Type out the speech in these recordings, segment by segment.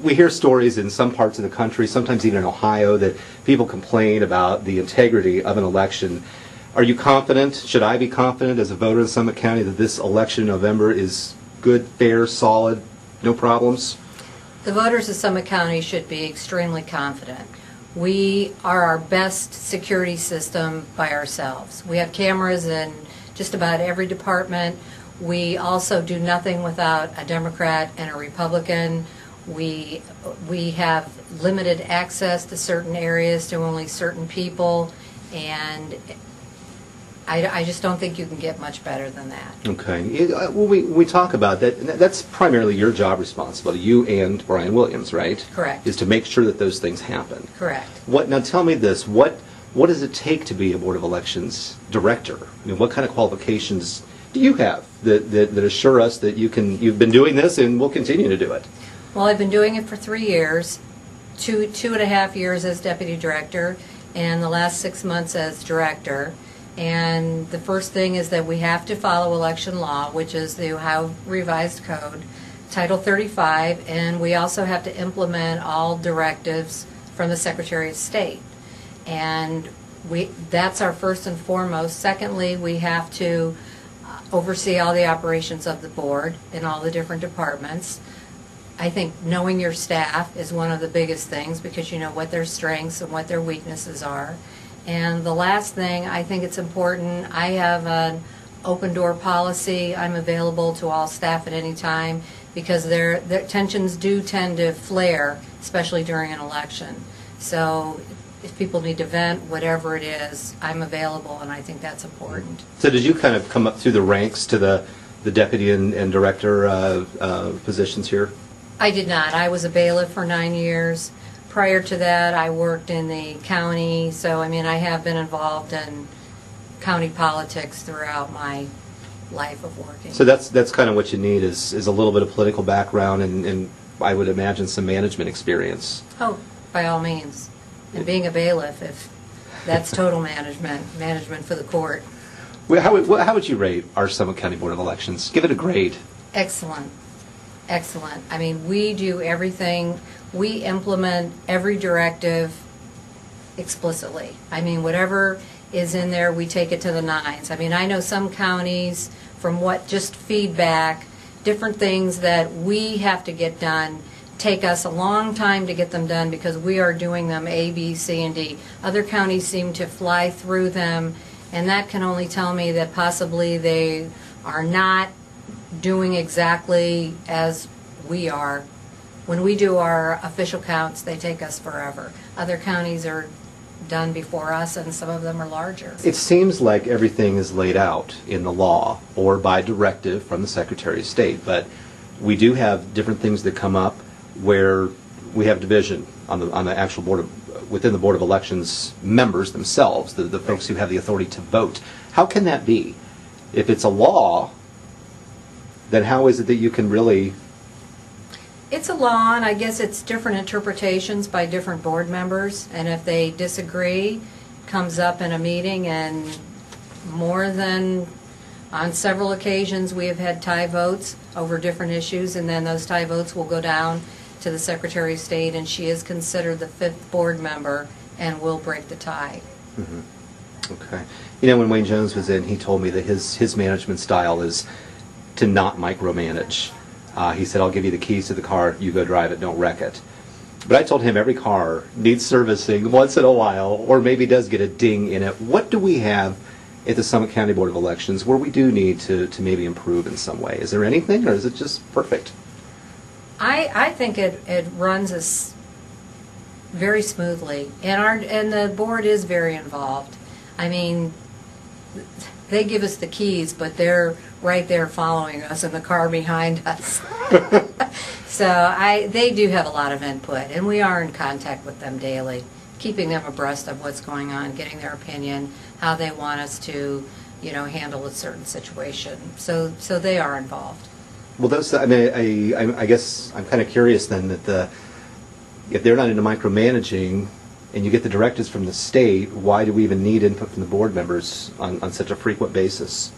we hear stories in some parts of the country, sometimes even in Ohio, that people complain about the integrity of an election. Are you confident, should I be confident as a voter in Summit County, that this election in November is good, fair, solid, no problems? The voters of Summit County should be extremely confident. We are our best security system by ourselves. We have cameras in just about every department. We also do nothing without a Democrat and a Republican. We have limited access to certain areas to only certain people, and I just don't think you can get much better than that. Okay. When we talk about that, that's primarily your job responsibility, you and Brian Williams, right? Correct. Is to make sure that those things happen. Correct. Now tell me this, what does it take to be a Board of Elections director? I mean, what kind of qualifications do you have that assure us that you've been doing this and will continue to do it? Well, I've been doing it for 3 years, two and a half years as deputy director, and the last 6 months as director. And the first thing is that we have to follow election law, which is the Ohio Revised Code, Title 35, and we also have to implement all directives from the Secretary of State. And that's our first and foremost. Secondly, we have to oversee all the operations of the board in all the different departments. I think knowing your staff is one of the biggest things, because you know what their strengths and what their weaknesses are. And the last thing, I think it's important, I have an open door policy. I'm available to all staff at any time, because their tensions do tend to flare, especially during an election. So if people need to vent, whatever it is, I'm available, and I think that's important. So did you kind of come up through the ranks to the deputy and director positions here? I did not. I was a bailiff for 9 years. Prior to that, I worked in the county, so I mean, I have been involved in county politics throughout my life of working. So that's kind of what you need is a little bit of political background and I would imagine some management experience. Oh, by all means. And being a bailiff, if that's total management for the court. Well, how would you rate our Summit County Board of Elections? Give it a grade. Excellent. Excellent. I mean, we do everything. We implement every directive explicitly. I mean, whatever is in there, we take it to the nines. I mean, I know some counties, from what just feedback, different things that we have to get done take us a long time to get them done, because we are doing them A, B, C, and D. Other counties seem to fly through them, and that can only tell me that possibly they are not doing exactly as we are. When we do our official counts, they take us forever. Other counties are done before us, and some of them are larger. It seems like everything is laid out in the law or by directive from the Secretary of State, but we do have different things that come up where we have division on the actual within the Board of Elections members themselves, the folks who have the authority to vote. How can that be? If it's a law, then how is it that you can really... It's a law, and I guess it's different interpretations by different board members, and if they disagree, comes up in a meeting, and on several occasions we have had tie votes over different issues, and then those tie votes will go down to the Secretary of State, and she is considered the 5th board member and will break the tie. Mm-hmm. Okay. You know, when Wayne Jones was in, he told me that his management style is to not micromanage. He said, I'll give you the keys to the car, you go drive it, don't wreck it. But I told him every car needs servicing once in a while, or maybe does get a ding in it. What do we have at the Summit County Board of Elections where we do need to maybe improve in some way? Is there anything, or is it just perfect? I think it runs very smoothly, and the board is very involved. I mean, they give us the keys, but they're right there following us in the car behind us. So they do have a lot of input, and we are in contact with them daily, keeping them abreast of what's going on, getting their opinion, how they want us to, handle a certain situation. So they are involved. Well, I guess I'm kind of curious then that if they're not into micromanaging, and you get the directives from the state, why do we even need input from the board members on such a frequent basis?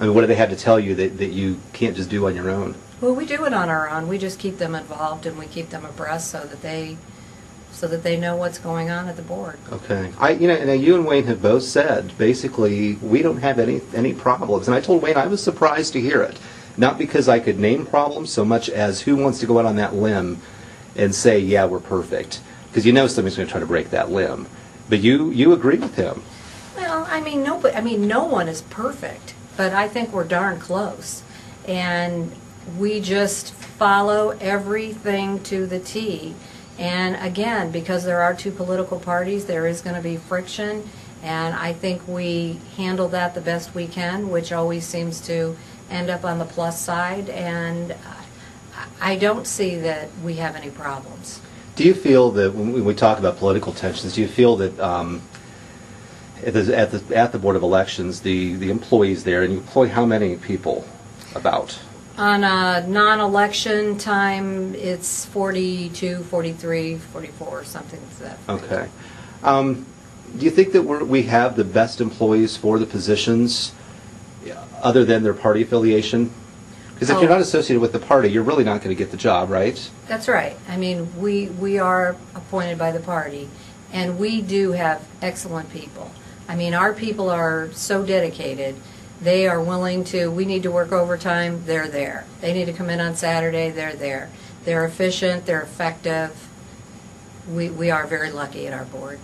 I mean, what do they have to tell you that you can't just do on your own? Well, we do it on our own. We just keep them involved and we keep them abreast so that they know what's going on at the board. Okay. And you and Wayne have both said, basically, we don't have any problems. And I told Wayne I was surprised to hear it. Not because I could name problems so much as who wants to go out on that limb and say, yeah, we're perfect. Because you know somebody's going to try to break that limb. But you agree with him. Well, no one is perfect, but I think we're darn close. And we just follow everything to the T. And again, because there are two political parties, there is going to be friction, and I think we handle that the best we can, which always seems to end up on the plus side, and I don't see that we have any problems. Do you feel that when we talk about political tensions, do you feel that at the Board of Elections, the employees there, and you employ how many people about? On a non-election time, it's 42, 43, 44, something like that. Okay. Do you think that we have the best employees for the positions other than their party affiliation? Because if you're not associated with the party, you're really not going to get the job, right? That's right. I mean, we are appointed by the party, and we do have excellent people. I mean, our people are so dedicated. They are willing to, we need to work overtime, they're there. They need to come in on Saturday, they're there. They're efficient, they're effective. We are very lucky at our board.